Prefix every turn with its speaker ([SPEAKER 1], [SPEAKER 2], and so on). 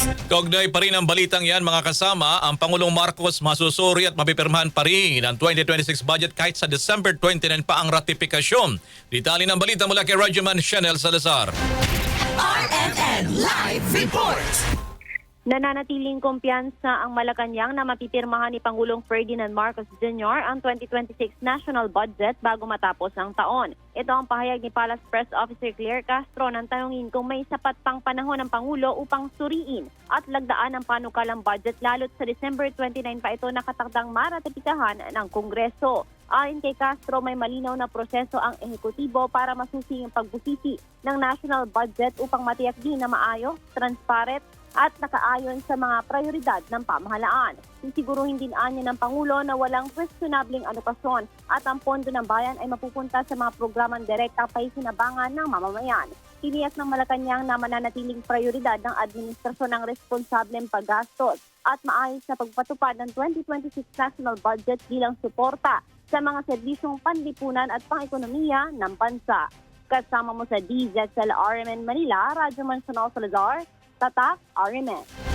[SPEAKER 1] Kaugnay pa rin ang balitang yan mga kasama, ang Pangulong Marcos masusuri at mapipirmahan pa rin ang 2026 budget kahit sa December 29 pa ang ratifikasyon. Detalye ng balita mula kay Radyoman Chanel Salazar.
[SPEAKER 2] RMN Live Report.
[SPEAKER 3] Nananatiling kumpiyansa ang Malacanang na mapipirmahan ni Pangulong Ferdinand Marcos Jr. ang 2026 national budget bago matapos ang taon. Ito ang pahayag ni Palace Press Officer Claire Castro nang tanungin kung may sapat pang panahon ng Pangulo upang suriin at lagdaan ang panukalang budget lalo't sa December 29 pa ito nakatakdang maratipikahan ng Kongreso. Ayon kay Castro, may malinaw na proseso ang ehekutibo para masusi ang pagbusisi ng national budget upang matiyak din na maayos, transparent at nakaayon sa mga prioridad ng pamahalaan. Sisiguruhin din anya ng Pangulo na walang questionabling alokasyon at ang pondo ng bayan ay mapupunta sa mga programang direkta paisinabangan ng mamamayan. Tiniyak ng Malacanang na mananatiling prioridad ng administrasyon ng responsableng paggastos at maayos na pagpatupad ng 2026 national budget bilang suporta sa mga serbisyong panlipunan at pang-ekonomiya ng bansa. Kasama mo sa DZSL RMN Manila, Radyoman Chanel Salazar, Tatak RMN.